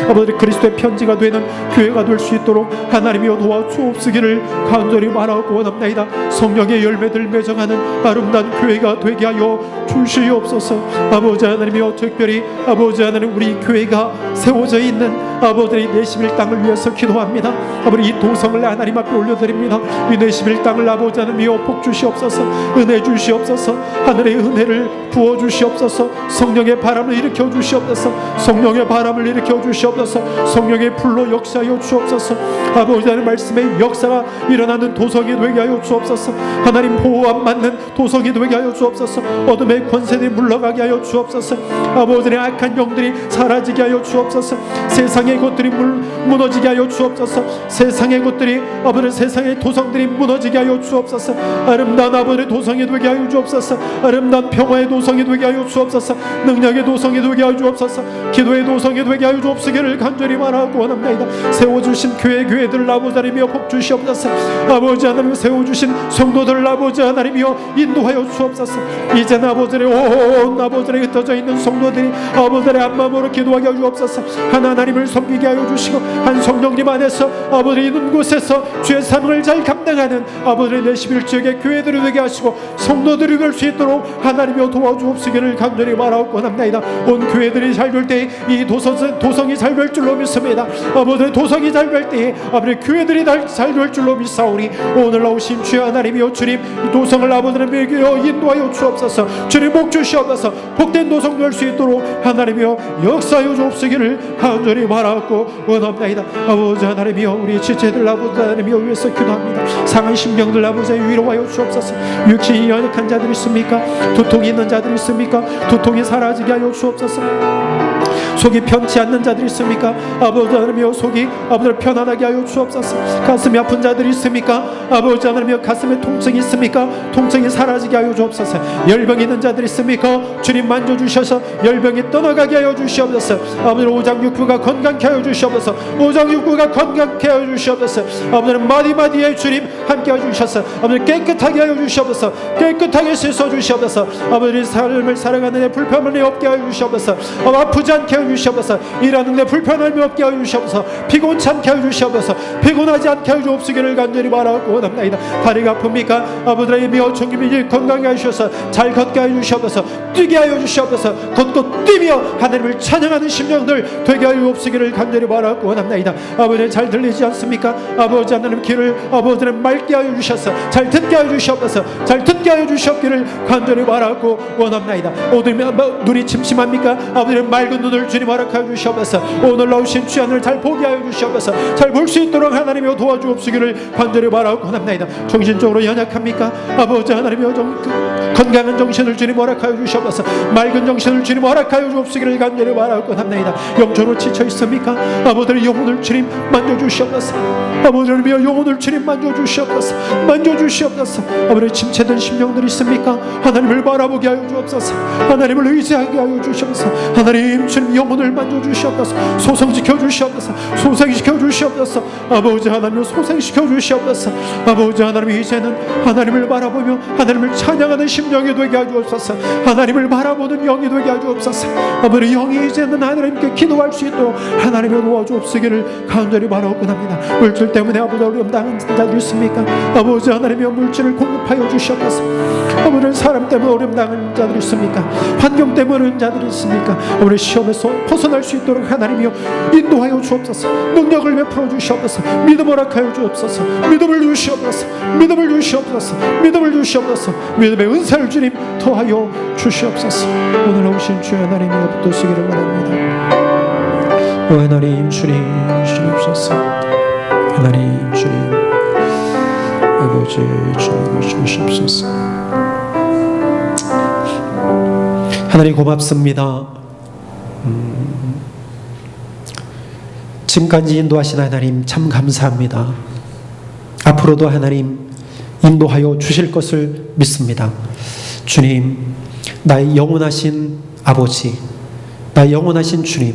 아버지 그리스도의 편지가 되는 교회가 될 수 있도록 하나님이여 도와주옵시기를 간절히 바라고 원합나이다. 성령의 열매들 맺어가는 아름다운 교회가 되게 하여 주시옵소서. 아버지 하나님이여 특별히 아버지 하나님 우리 교회가 세워져 있는 아버지 내시빌 땅을 위해서 기도합니다. 아버지 이 도성을 하나님 앞에 올려드립니다. 이 내시빌 땅을 아버지 하나님이여 복 주시옵소서, 은혜 주시옵소서, 하늘의 은혜를 부어 주시옵소서, 성령의 바람을 일으켜 주시옵소서, 성령의 바람을 일으켜 주시옵소서, 성령의 불로 역사하여 주옵소서. 아버지 하나님 말씀의 역사가 일어나는 도성이 되게 하여 주옵소서. 하나님 보호 안 받는 도성이 되게 하여 주옵소서. 어둠의 권세들이 물러가게 하여 주옵소서. 아버지의 악한 영들이 사라지게 하여 주옵소서. 세상의 것들이 무너지게 하여 주옵소서. 세상의 것들이 아버지 세상의 도성들이 무너지게 하여 주옵소서. 아름다운 아버지의 도성이 되게 하여 주옵소서. 아름다운 평화의 도성이 되게 하여 주옵소서. 능력의 도성이 되게 하여 주옵소서. 기도의 도성이 되게 하여 주옵시기를 간절히 바라고 원합니다. 세워주신 교회들을 아버지 하나님이여 복 주시옵소서. 아버지 하나님 세워주신 성도들을 아버지 하나님이여 인도하여 주옵소서. 이제는 아버지의 온 아버지의 흩어져 있는 성도들이 아버지의 앞마음으로 기도하게 하여 주옵소서. 하나님을 섬기게 하여 주시고 한 성령님 안에서 아버지 있는 곳에서 주의 사명을 잘 감당하는 아버지의 내 11지역의 교회들이 되게 하시고 성도들이 될 수 있도록 하나님이여 도와주옵시기를 간절히 바라옵고 합니다. 온 교회들이 잘 될 때 이 도성이 잘 될 줄로 믿습니다. 아버지 도성이 잘 될 때 아버지 교회들이 잘 될 줄로 믿사오니 오늘 나오신 주여 하나님이여 주님 이 도성을 아버지를 인도하여 주옵소서. 주님 복 주시옵소서. 복된 도성 될 수 있도록 하나님이여 역사하여 주옵시기를 간절히 바라옵고 원합니다. 아버지 하나님이여 우리 지체들 아버지 하나님이여 위해서 기도합니다. 상한 심령들 아버지 위로하여 주옵소서. 육신이 연약한 자들 있습니까? 두통이 있는 자들 있습니까? 두통이 사라지게 하여 주옵소서. 속이 편치 않는 자들이 있습니까? 아버지 하나님이여 속이 아버지를 편안하게 하여 주옵소서. 가슴이 아픈 자들이 있습니까? 아버지 하나님이여 가슴에 통증이 있습니까? 통증이 사라지게 하여 주옵소서. 열병이 있는 자들이 있습니까? 주님 만져주셔서 열병이 떠나가게 하여 주시옵소서. 아버지 오장육부가 건강케 하여 주시옵소서. 오장육부가 건강케 하여 주시옵소서. 아버지 마디마디에 주님 함께 하여 주셔서 아버지 깨끗하게 하여 주시옵소서. 깨끗하게 씻어 주시옵소서. 아버지 삶을 살아가는 데 불편함이 없게 하여 주시옵소서. 아프지 않게 하여 주시옵소서. 일하는 데 불편함이 없게 하여 주시옵소서. 피곤치 않게 하여 주시옵소서. 피곤하지 않게 하여 주옵시기를 간절히 바라고 원합니다. 다리가 아픕니까? 아버지의 미어 총기미 건강하게 하셔서 잘 걷게 하여 주시옵소서. 뛰게 하여 주시옵소서. 걷고 뛰며 하나님을 찬양하는 심령들 되게 하여 주옵시기를 간절히 바라고 원합니다. 아버지 잘 들리지 않습니까? 아버지 하나님 귀를 아버지는 맑게 하여 주셔서 잘 듣게 하여 주시옵소서. 잘 듣게 하여 주시옵기를 간절히 바라고 원합니다. 어두면 눈이 침침합니까? 아버지는 맑은 눈을 주님 허락하여 주시옵소서. 오늘 나오신 주안을 잘 보게 하여 주시옵소서. 잘 볼 수 있도록 하나님이 도와주옵시기를 간절히 바라고 원합니다. 정신적으로 연약합니까? 아버지 하나님이 건강한 정신을 주님 허락하여 주시옵소서. 맑은 정신을 주님 허락하여 주옵시기를 간절히 바라고 원합니다. 영적으로 지쳐 있습니까? 아버지의 영혼을 주님 만져주시옵소서. 아버지의 영혼을 주님 만져주시옵소서. 만져주시옵소서. 아버지 침체된 심령들이 있습니까? 하나님을 바라보게 하여 주옵소서. 하나님을 의지하게 하여 주시옵소서. 하나님 주님 영혼을 만져주시옵소서. 소생시켜 주시옵소서. 소생시켜 주시옵소서. 아버지 하나님 소생시켜 주시옵소서. 아버지 하나님 이제는 하나님을 바라보며 하나님을 찬양하는 심령이 되게 하여 주옵소서. 하나님을 바라보는 영이 되게 하여 주옵소서. 아버지 영이 이제는 하나님께 기도할 수 있도록 하나님의 도와주옵시기를 간절히 바라옵고 합니다. 물질 때문에 아버지 어려움 당한 자들 있습니까? 아버지 하나님의 물질을 공급하여 주시옵소서. 아버지 사람 때문에 어려움 당한 자들 있습니까? 환경 때문에 어려운 자들이 있습니까? 아버지 시험에서 벗어날 수 있도록 하나님이여 인도하여 주옵소서. 능력을 베풀어 주시옵소서. 믿음을 허락하여 주옵소서. 믿음을 주시옵소서. 믿음을 주시옵소서. 믿음을 주시옵소서. 믿음의 은사를 주님 더하여 주시옵소서. 오늘 오신 주의 하나님이여 붙드시기를 바랍니다. 오 하나님 주님 주시옵소서. 하나님 주님 아버지 주님 주시옵소서. 하나님 고맙습니다. 지금까지 인도하신 하나님 참 감사합니다. 앞으로도 하나님 인도하여 주실 것을 믿습니다. 주님, 나의 영원하신 아버지, 나의 영원하신 주님,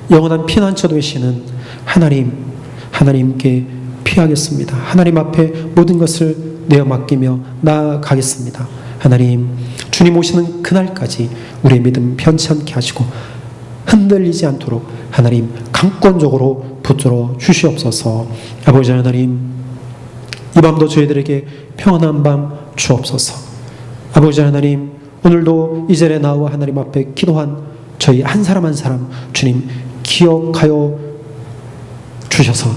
영원한 피난처 되시는 하나님께 피하겠습니다. 하나님 앞에 모든 것을 내어 맡기며 나아가겠습니다. 하나님, 주님 오시는 그날까지 우리의 믿음 변치 않게 하시고 흔들리지 않도록 하나님 강권적으로 붙들어 주시옵소서. 아버지 하나님, 이 밤도 저희들에게 평안한 밤 주옵소서. 아버지 하나님, 오늘도 이 자리에 나와 하나님 앞에 기도한 저희 한 사람 한 사람 주님 기억하여 주셔서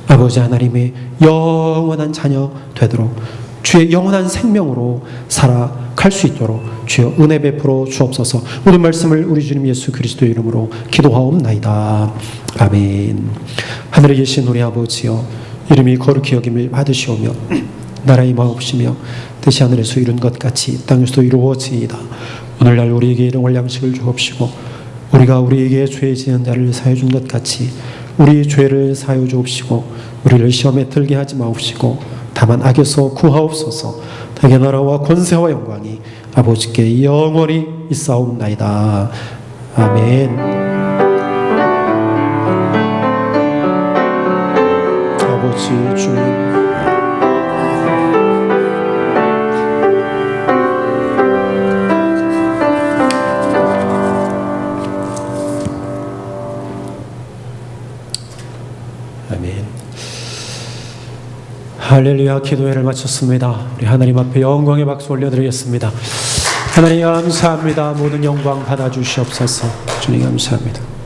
아버지 하나님의 영원한 자녀 되도록 주의 영원한 생명으로 살아갈 수 있도록 주여 은혜 베풀어 주옵소서. 오늘 말씀을 우리 주님 예수 그리스도의 이름으로 기도하옵나이다. 아멘. 하늘에 계신 우리 아버지여, 이름이 거룩히 여김을 받으시오며 나라의 마옵시며 뜻이 하늘에서 이룬 것 같이 땅에서도 이루어지이다. 오늘날 우리에게 일용할 양식을 주옵시고 우리가 우리에게 죄 지은 자를 사해 준 것 같이 우리 죄를 사하여 주옵시고 우리를 시험에 들게 하지 마옵시고 다만 악에서 구하옵소서. 다의 나라와 권세와 영광이 아버지께 영원히 있사옵나이다. 아멘. 아버지 주님, 아멘. 할렐루야. 기도회를 마쳤습니다. 우리 하나님 앞에 영광의 박수 올려드리겠습니다. 하나님 감사합니다. 모든 영광 받아주시옵소서. 주님 감사합니다.